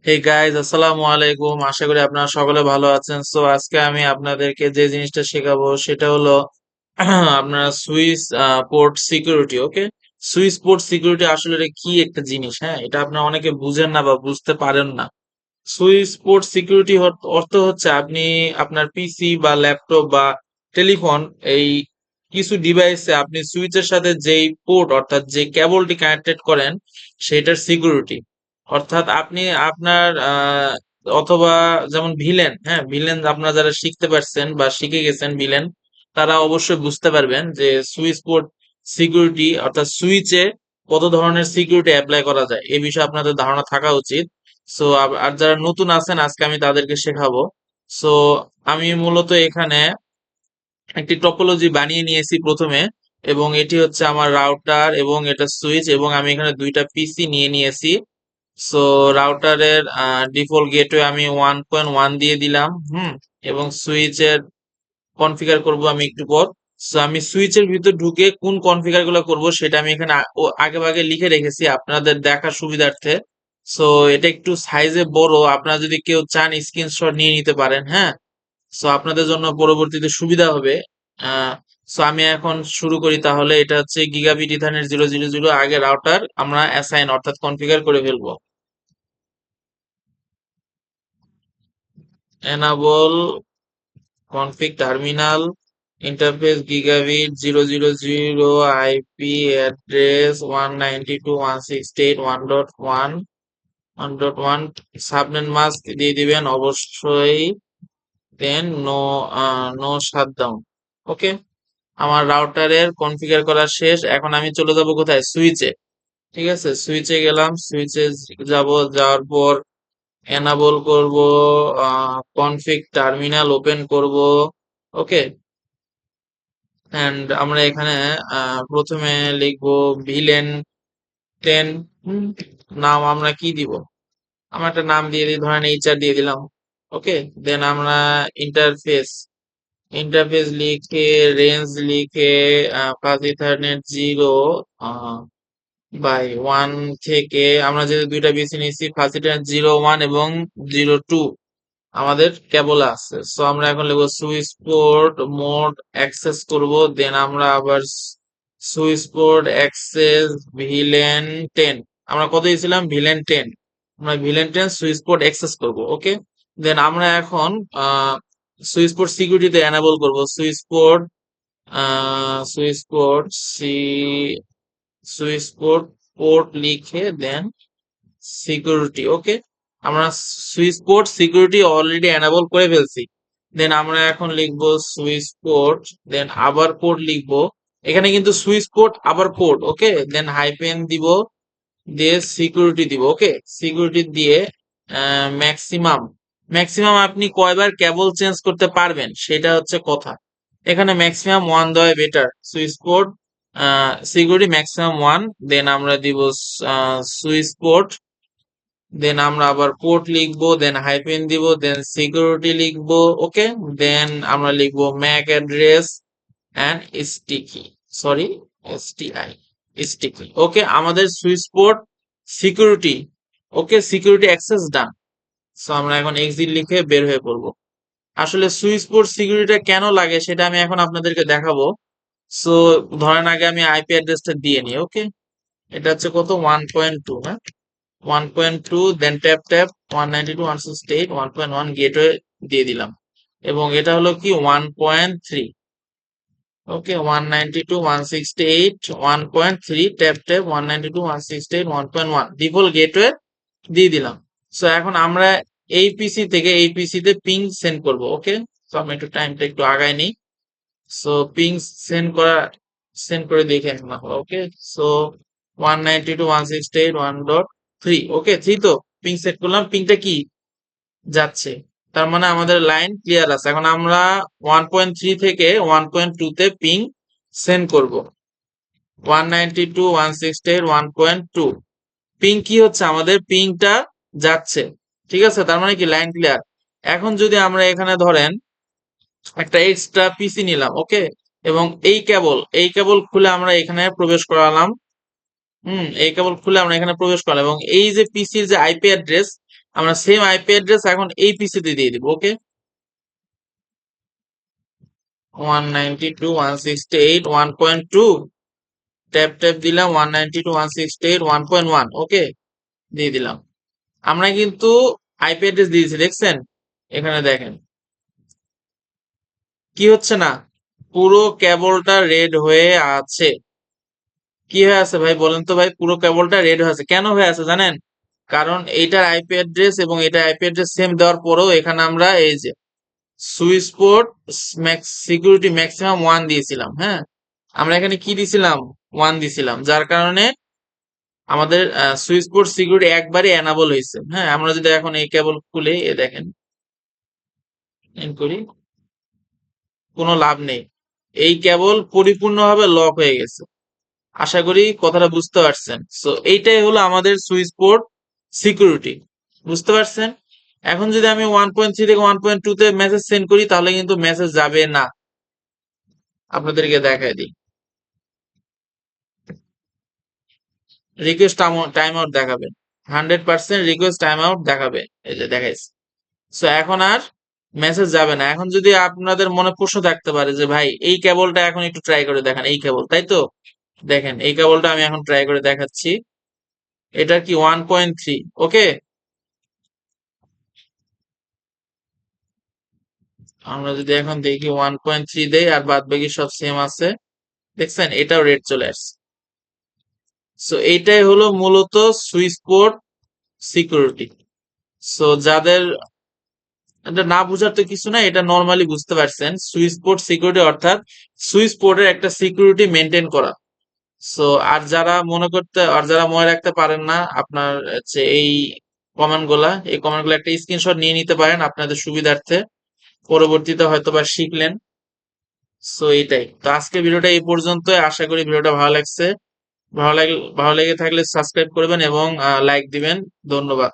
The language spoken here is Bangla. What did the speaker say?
হে গাইজ, আসসালামু আলাইকুম। আশা করি আপনারা সকলে ভালো আছেন। সো আজকে আমি আপনাদেরকে যে জিনিসটা শেখাবো সেটা হলো আপনার সুইস পোর্ট সিকিউরিটি। ওকে, সুইস পোর্ট সিকিউরিটি আসলে এটা কি একটা জিনিস? হ্যাঁ, এটা আপনারা অনেকে বুঝেন না বা বুঝতে পারেন না। সুইস পোর্ট সিকিউরিটি অর্থ হচ্ছে আপনি আপনার পিসি বা ল্যাপটপ বা টেলিফোন, এই কিছু ডিভাইসে আপনি সুইচের সাথে যেই পোর্ট অর্থাৎ যে কেবলটি কানেক্টেড করেন সেটার সিকিউরিটি। অর্থাৎ আপনি আপনার অথবা যেমন ভিলেন, হ্যাঁ ভিলেন আপনারা যারা শিখতে পারছেন বা শিখে গেছেন ভিলেন, তারা অবশ্যই বুঝতে পারবেন যে সুইচ পোর্ট সিকিউরিটি অর্থাৎ সুইচে কত ধরনের সিকিউরিটি অ্যাপ্লাই করা যায় এ বিষয়ে আপনাদের ধারণা থাকা উচিত। সো আর যারা নতুন আছেন আজকে আমি তাদেরকে শেখাবো। সো আমি মূলত এখানে একটি টপোলজি বানিয়ে নিয়েছি প্রথমে, এবং এটি হচ্ছে আমার রাউটার এবং এটা সুইচ, এবং আমি এখানে দুইটা পিসি নিয়ে নিয়েছি। সো রাউটারের ডিফল্ট গেটওয়ে আমি 1.1 দিয়ে দিলাম। এবং সুইচের কনফিগার করব আমি একটু পর। সো আমি সুইচের ভিতর ঢুকে কোন কনফিগার গুলো করবো সেটা আমি এখানে আগে ভাগে লিখে রেখেছি আপনাদের দেখার সুবিধার্থে। সো এটা একটু সাইজে বড়, আপনারা যদি কেউ চান স্ক্রিনশট নিয়ে নিতে পারেন। হ্যাঁ, সো আপনাদের জন্য পরবর্তীতে সুবিধা হবে। আহ সো আমি এখন শুরু করি তাহলে। এটা হচ্ছে গিগাবিট ইথারনেট 000। আগে রাউটার আমরা অ্যাসাইন অর্থাৎ কনফিগার করে ফেলবো। Enable config terminal interface gigabit 000, IP address 192.168.1.1 subnet mask দিয়ে দিবেন অবশ্যই। দেন নো নো শাটডাউন। ওকে, আমার রাউটারের কনফিগার করা শেষ। এখন আমি চলে যাব কোথায়? সুইচে। ঠিক আছে, সুইচে গেলাম। সুইচে যাব, যাওয়ার পর এনাবল করব, কনফিগ টার্মিনাল ওপেন করব। ওকে, এন্ড আমরা এখানে প্রথমে লিখব ভিলেন 10। নাম আমরা কি দিব? আমরা একটা নাম দিয়ে দিই, ধরেন এইচআর দিয়ে দিলাম। ওকে, দেন আমরা ইন্টারফেস ইন্টারফেস লিখে রেঞ্জ লিখে পাঁচ ইথারনেট 0/1 থেকে আমরা যে দুইটা বেছে নিয়েছি, ফার্স্ট ইথারনেট 0/1 এবং 0/2 আমাদের কেবল আছে। সো আমরা এখন লিখবো সুইচ পোর্ট মোড অ্যাক্সেস করব। দেন আমরা আবার সুইচ পোর্ট অ্যাক্সেস ভিলেন 10। আমরা কত দিয়েছিলাম? ভিলেন 10। আমরা ভিলেন 10 সুইচ পোর্ট অ্যাক্সেস করব। ওকে, দেন আমরা এখন সুইচ পোর্ট সিকিউরিটিতে এনাবল করব। সুইচ পোর্ট সি সুইচ পোর্ট পোর্ট লিখে দেন সিকিউরিটি। ওকে, আমরা switch port security already enable করে ফেলছি। দেন আমরা এখন লিখবো সুইচ পোর্ট, দেন আবার পোর্ট লিখবো। এখানে কিন্তু সুইচ পোর্ট আবার পোর্ট। ওকে, দেন হাইপেন দিব, দিয়ে সিকিউরিটি দিব। ওকে, সিকিউরিটি দিয়ে ম্যাক্সিমাম ম্যাক্সিমাম আপনি কয়বার কেবল চেঞ্জ করতে পারবেন সেটা হচ্ছে কথা। এখানে ম্যাক্সিমাম 1 দেওয়া better. Switch port security maximum 1। দেন আমরা দিব সুইচ পোর্ট, দেন আমরা আবার পোর্ট লিখবো, দেন হাইফেন দিব, দেন সিকিউরিটি লিখবো। ওকে, দেন আমরা লিখবো MAC address and sticky, sorry STI, sticky. Okay, আমাদের switch port security, okay security access done. So আমরা এখন এক্সিট লিখে বের হয়ে পড়বো। আসলে সুইচ পোর্ট সিকিউরিটি কেন লাগে সেটা আমি এখন আপনাদেরকে দেখাবো। সো ধরেন আগে আমি আইপি অ্যাড্রেসটা দিয়ে নিই। ওকে, এটা হচ্ছে কত? 1.2। হ্যাঁ, 1.2, দেন ট্যাপ 192.168.1.1 গেটওয়ে দিয়ে দিলাম। এবং এটা হলো কি 1.3। ওকে, 192.168.1.3 ট্যাপ 192.168.1.1 ডিফল্ট গেটওয়ে দিয়ে দিলাম। সো এখন আমরা এই পিসি থেকে এই পিসি তে পিং সেন্ড করব। ওকে, তো আমি একটু টাইমটা একটু আগাই নিই। সো পিং সেন্ড করে দেখে নিলাম। ওকে, সো 192.168.1.3। ওকে, 3 তো পিং সেট করলাম। পিংটা কি যাচ্ছে, তার মানে আমাদের লাইন ক্লিয়ার আছে। এখন আমরা 1.3 থেকে 1.2 তে পিং সেন্ড করব। 192.168.1.2 পিং কি হচ্ছে? আমাদের পিংটা যাচ্ছে। ঠিক আছে, তার মানে কি লাইন ক্লিয়ার। এখন যদি আমরা এখানে ধরেন একটা এক্সট্রা পিসি নিলাম। ওকে, এবং এই কেবল খুলে আমরা এখানে প্রবেশ করালাম। এই কেবল খুলে আমরা এখানে প্রবেশ করলাম, এবং এই যে পিসির যে আইপি অ্যাড্রেস আমরা সেম আইপি অ্যাড্রেস এখন এই পিসিতে দিয়ে দিব। ওকে, 192.168.1.2, ট্যাপ ট্যাপ দিলাম, 192.168.1.1। ওকে, দিয়ে দিলাম। আমরা কিন্তু আইপি অ্যাড্রেস দিয়েছি, দেখছেন? এখানে দেখেন কি হচ্ছে না, পুরো কেবলটা রেড হয়ে আছে। কি হয়ে আছে ভাই বলেন তো ভাই? পুরো কেবলটা রেড হয়ে আছে, কেন হয়ে আছে জানেন? কারণ এইটার আইপি অ্যাড্রেস এবং এটা আইপি অ্যাড্রেস সেম দেওয়ার পরেও এখানে আমরা এই যে সুইচ পোর্ট সিকিউরিটি ম্যাক্সিমাম 1 দিয়েছিলাম। হ্যাঁ, আমরা এখানে কি দিছিলাম? 1 দিছিলাম, যার কারণে আমাদের সুইচ পোর্ট সিকিউরিটি একবারে এনাবল হয়েছে। হ্যাঁ, আমরা যদি এখন এই কেবল খুলে এ দেখেন এন করি, কোনো লাভ নেই, এই কেবল পরিপূর্ণভাবে লক হয়ে গেছে। আশা করি কথাটা বুঝতে পারছেন। সো এইটাই হলো আমাদের সুইচ পোর্ট সিকিউরিটি, বুঝতে পারছেন? এখন যদি আমি 1.3 থেকে 1.2 তে মেসেজ সেন্ড করি তাহলে কিন্তু মেসেজ যাবে না। আপনাদেরকে দেখাই দিই, রিকোয়েস্ট টাইম আউট দেখাবে, 100% রিকোয়েস্ট টাইম আউট দেখাবে, এই যে দেখাইছে। সো এখন আর মেসেজ যাবে না। এখন যদি আপনাদের মনে প্রশ্ন থাকতে পারে যে ভাই এই কেবলটা এখন একটু ট্রাই করে দেখান, এই কেবল, তাই তো? দেখেন এই কেবলটা আমি এখন ট্রাই করে দেখাচ্ছি। এটা কি 1.3? ওকে, আমরা যদি এখন দেখি 1.3 দেই আর বাদ বাকি সব সেম আছে, দেখছেন এটাও রেড চলে আসছে। সো এইটাই হলো মূলত সুইচ পোর্ট সিকিউরিটি। সো যাদের এটা না বুঝার তো কিছু না, এটা নর্মালি বুঝতে পারছেন। সুইচ পোর্ট সিকিউরিটি অর্থাৎ সুইচ পোর্টের একটা সিকিউরিটি মেনটেন করা। সো আর যারা মনে রাখতে পারেন না আপনার হচ্ছে এই কমেন্ট গুলো একটা স্ক্রিনশট নিয়ে নিতে পারেন আপনাদের সুবিধার্থে, পরবর্তীতে হয়তো বা শিখলেন। সো এইটাই তো, আজকে ভিডিওটা এই পর্যন্ত। আশা করি ভিডিওটা ভালো লাগছে। ভালো লেগে থাকলে সাবস্ক্রাইব করবেন এবং লাইক দিবেন। ধন্যবাদ।